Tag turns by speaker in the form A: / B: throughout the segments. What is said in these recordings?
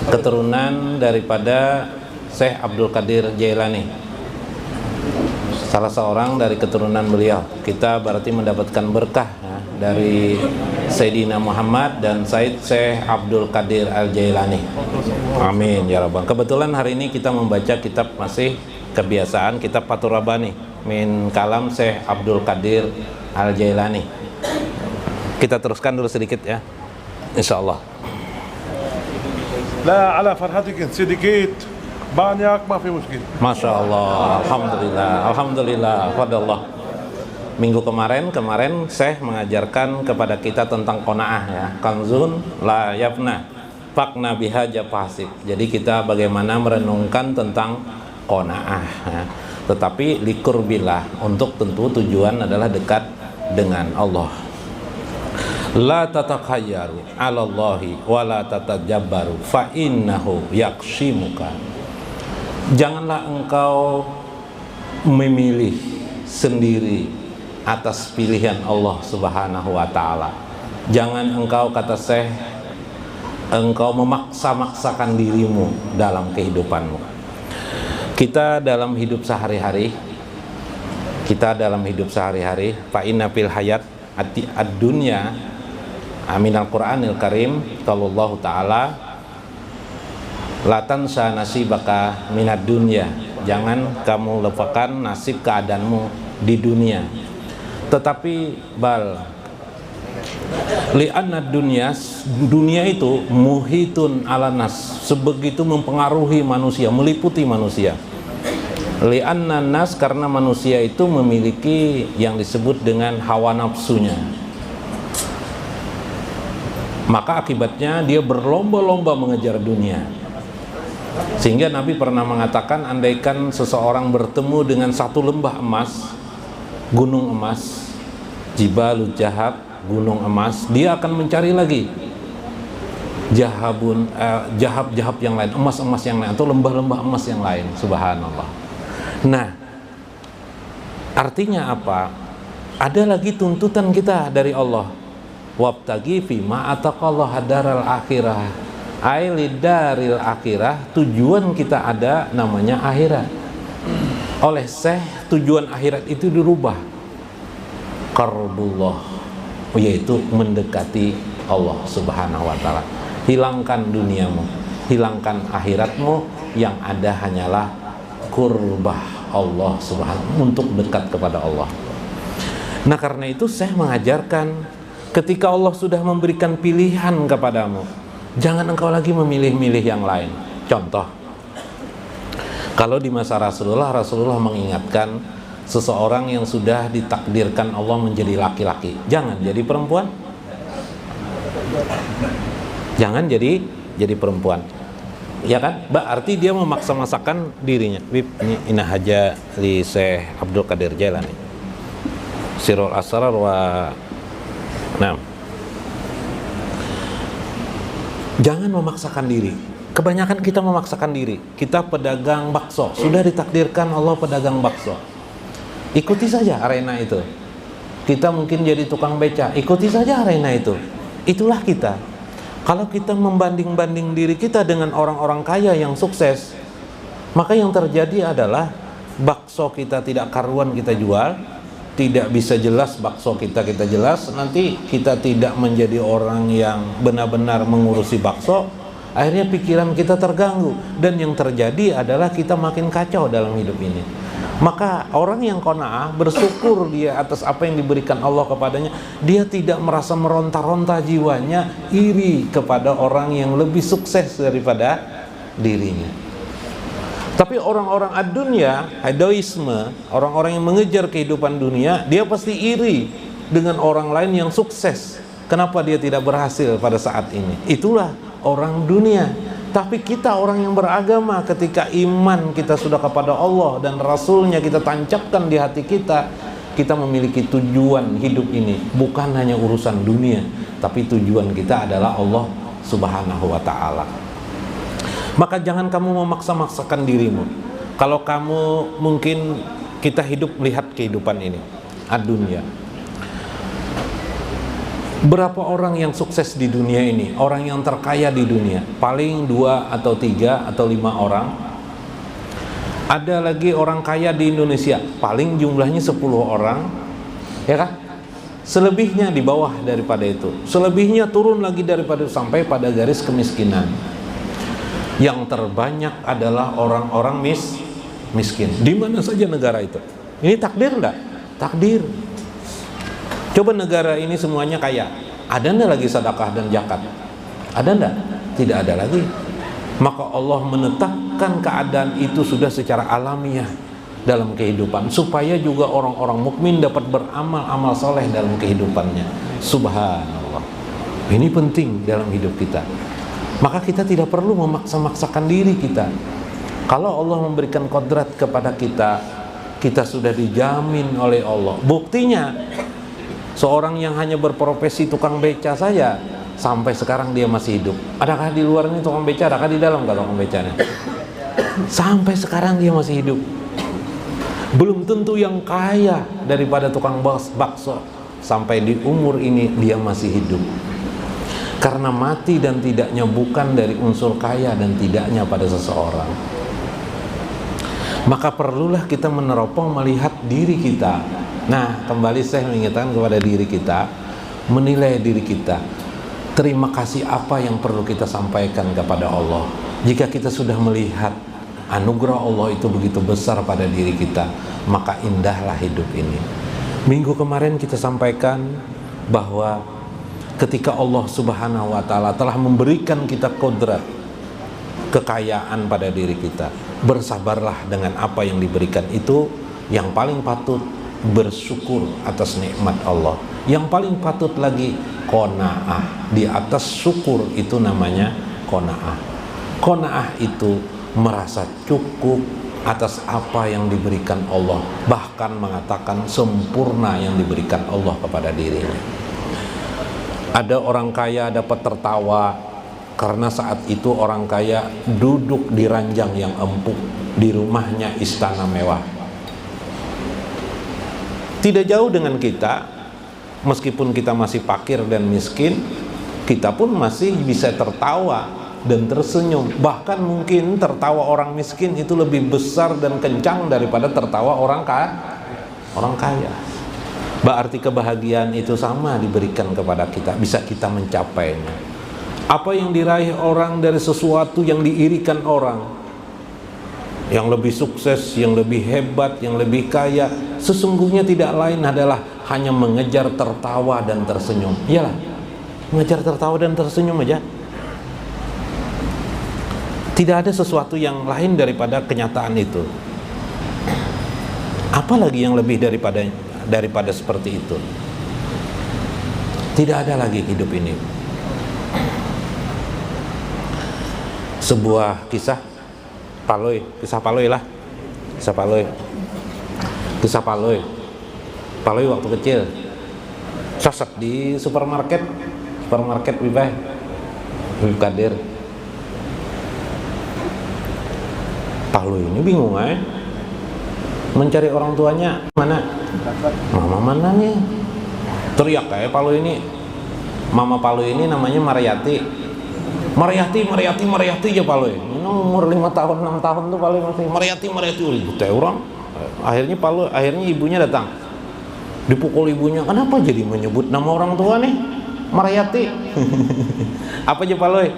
A: keturunan daripada Syekh Abdul Qadir Jailani, salah seorang dari keturunan beliau. Kita berarti mendapatkan berkah ya, dari Sayyidina Muhammad dan Syekh Abdul Qadir Al-Jailani. Amin ya rabbal. Kebetulan hari ini kita membaca kitab, masih kebiasaan, kitab Fathur Rabbani min kalam Syekh Abdul Qadir Al-Jailani. Kita teruskan dulu sedikit ya, insyaallah.
B: لا على فرحتك sedikit, banyak ما في مشكلة.
A: Masya Allah, alhamdulillah, alhamdulillah, fadallah. Minggu kemarin Syekh mengajarkan kepada kita tentang qanaah ya, kanzun la yafna, fakna biha japasib. Jadi kita bagaimana merenungkan tentang qanaah ya. Tetapi likurbillah, untuk tentu tujuan adalah dekat dengan Allah. La tatakayyaru 'ala Allahi wa la tatajabbaru fa innahu yakshimuka. Janganlah engkau memilih sendiri atas pilihan Allah Subhanahu wa taala. Jangan engkau, kata Syekh, engkau memaksa-maksakan dirimu dalam kehidupanmu. Kita dalam hidup sehari-hari, fa inna fil hayat ad-dunya aminal Qur'anil Karim, kalau Allah Ta'ala la tansa nasibaka minad dunya, jangan kamu lupakan nasib keadaanmu di dunia. Tetapi bal li'anna dunia itu muhitun ala nas, sebegitu mempengaruhi manusia, meliputi manusia. Li'anna nas, karena manusia itu memiliki yang disebut dengan hawa nafsunya, maka akibatnya dia berlomba-lomba mengejar dunia. Sehingga Nabi pernah mengatakan, andaikan seseorang bertemu dengan satu lembah emas, gunung emas, Jibalul Jahab, gunung emas, dia akan mencari lagi jahab yang lain, emas-emas yang lain, atau lembah-lembah emas yang lain. Subhanallah. Nah, artinya apa? Ada lagi tuntutan kita dari Allah, wabtagi fima ataqallah daral akhirah, ailidaril akhirah. Tujuan kita ada namanya akhirat. Oleh Syekh, tujuan akhirat itu dirubah, qarbullah, yaitu mendekati Allah Subhanahu wa taala. Hilangkan duniamu, hilangkan akhiratmu, yang ada hanyalah qurbah Allah Subhanahu, untuk dekat kepada Allah. Nah, karena itu Syekh mengajarkan, ketika Allah sudah memberikan pilihan kepadamu, jangan engkau lagi memilih-milih yang lain. Contoh, kalau di masa Rasulullah mengingatkan seseorang yang sudah ditakdirkan Allah menjadi laki-laki, jangan jadi perempuan. Jangan jadi perempuan. Ya kan? Berarti dia memaksa-maksakan dirinya. Ini inahaja li Syekh Abdul Qadir Jailani. Sirul Asrar wa Nah, jangan memaksakan diri. Kebanyakan kita memaksakan diri. Kita pedagang bakso, sudah ditakdirkan Allah pedagang bakso. Ikuti saja arena itu. Kita mungkin jadi tukang beca, ikuti saja arena itu. Itulah kita. Kalau kita membanding-banding diri kita dengan orang-orang kaya yang sukses, maka yang terjadi adalah bakso kita tidak karuan kita jual, tidak bisa jelas bakso kita jelas, nanti kita tidak menjadi orang yang benar-benar mengurusi bakso, akhirnya pikiran kita terganggu, dan yang terjadi adalah kita makin kacau dalam hidup ini. Maka orang yang qanaah, bersyukur dia atas apa yang diberikan Allah kepadanya, dia tidak merasa meronta-ronta jiwanya, iri kepada orang yang lebih sukses daripada dirinya. Tapi orang-orang ad-dunya, hedoisme, orang-orang yang mengejar kehidupan dunia, dia pasti iri dengan orang lain yang sukses. Kenapa dia tidak berhasil pada saat ini? Itulah orang dunia. Tapi kita orang yang beragama, ketika iman kita sudah kepada Allah dan Rasulnya kita tancapkan di hati kita, kita memiliki tujuan hidup ini. Bukan hanya urusan dunia, tapi tujuan kita adalah Allah Subhanahu wa ta'ala. Maka jangan kamu memaksa-maksakan dirimu. Kalau kamu mungkin, kita hidup melihat kehidupan ini, ad-dunya. Berapa orang yang sukses di dunia ini, orang yang terkaya di dunia? Paling 2 atau 3 atau 5 orang. Ada lagi orang kaya di Indonesia, paling jumlahnya 10 orang, ya kan? Selebihnya di bawah daripada itu. Selebihnya turun lagi daripada itu sampai pada garis kemiskinan. Yang terbanyak adalah orang-orang miskin. Di mana saja negara itu. Ini takdir enggak? Takdir. Coba negara ini semuanya kaya, ada enggak lagi sedekah dan zakat? Ada enggak? Tidak ada lagi. Maka Allah menetapkan keadaan itu sudah secara alamiah dalam kehidupan, supaya juga orang-orang mukmin dapat beramal-amal soleh dalam kehidupannya. Subhanallah. Ini penting dalam hidup kita. Maka kita tidak perlu memaksa-maksakan diri kita. Kalau Allah memberikan kodrat kepada kita, kita sudah dijamin oleh Allah. Buktinya, seorang yang hanya berprofesi tukang beca saja, sampai sekarang dia masih hidup. Adakah di luar ini tukang beca? Adakah di dalam tukang becanya? Sampai sekarang dia masih hidup. Belum tentu yang kaya daripada tukang bakso, sampai di umur ini dia masih hidup. Karena mati dan tidaknya bukan dari unsur kaya dan tidaknya pada seseorang. Maka perlulah kita meneropong melihat diri kita. Nah, kembali saya mengingatkan kepada diri kita, menilai diri kita. Terima kasih apa yang perlu kita sampaikan kepada Allah. Jika kita sudah melihat anugerah Allah itu begitu besar pada diri kita, maka indahlah hidup ini. Minggu kemarin kita sampaikan bahwa ketika Allah Subhanahu wa ta'ala telah memberikan kita kodrat, kekayaan pada diri kita, bersabarlah dengan apa yang diberikan itu. Yang paling patut bersyukur atas nikmat Allah. Yang paling patut lagi qanaah. Di atas syukur itu namanya qanaah. Qanaah itu merasa cukup atas apa yang diberikan Allah, bahkan mengatakan sempurna yang diberikan Allah kepada dirinya. Ada orang kaya dapat tertawa karena saat itu orang kaya duduk di ranjang yang empuk, di rumahnya istana mewah. Tidak jauh dengan kita, meskipun kita masih fakir dan miskin, kita pun masih bisa tertawa dan tersenyum. Bahkan mungkin tertawa orang miskin itu lebih besar dan kencang daripada tertawa orang kaya. Berarti kebahagiaan itu sama diberikan kepada kita, bisa kita mencapainya. Apa yang diraih orang dari sesuatu yang diirikan orang, yang lebih sukses, yang lebih hebat, yang lebih kaya, sesungguhnya tidak lain adalah hanya mengejar tertawa dan tersenyum. Iyalah, mengejar tertawa dan tersenyum aja. Tidak ada sesuatu yang lain daripada kenyataan itu. Apalagi yang lebih daripada seperti itu? Tidak ada lagi hidup ini. Sebuah kisah Paloi, kisah Paloi lah. Kisah Paloi. Paloi waktu kecil sosok di supermarket Bibay Kadir. Paloi ini bingung mencari orang tuanya. Mana? Mama mana nih? Teriak kayak Paloi ini. Mama Paloi ini namanya Maryati aja Paloi. Ini umur 5 tahun 6 tahun tuh Paloi masih Maryati teh orang. Akhirnya ibunya datang. Dipukul ibunya. Kenapa jadi menyebut nama orang tua nih? Maryati. Apa aja Paloi?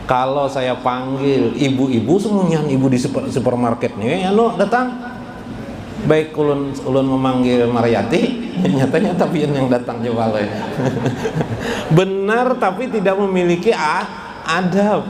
A: Kalau saya panggil ibu-ibu semuanya ibu di supermarket nih, anu datang. Baik ulun memanggil Maryati, nyatanya tapi yang datang coba Paloi. Benar tapi tidak memiliki adab.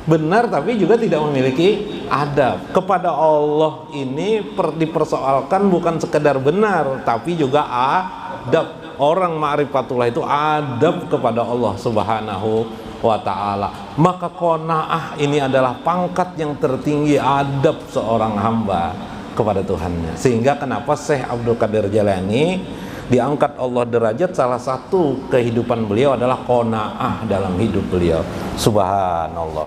A: Benar tapi juga tidak memiliki adab. Kepada Allah ini dipersoalkan bukan sekedar benar, tapi juga adab. Orang ma'rifatullah itu adab kepada Allah Subhanahu wa ta'ala. Maka qanaah ini adalah pangkat yang tertinggi adab seorang hamba kepada Tuhannya. Sehingga kenapa Syekh Abdul Qadir Jailani diangkat Allah derajat, salah satu kehidupan beliau adalah qanaah dalam hidup beliau. Subhanallah.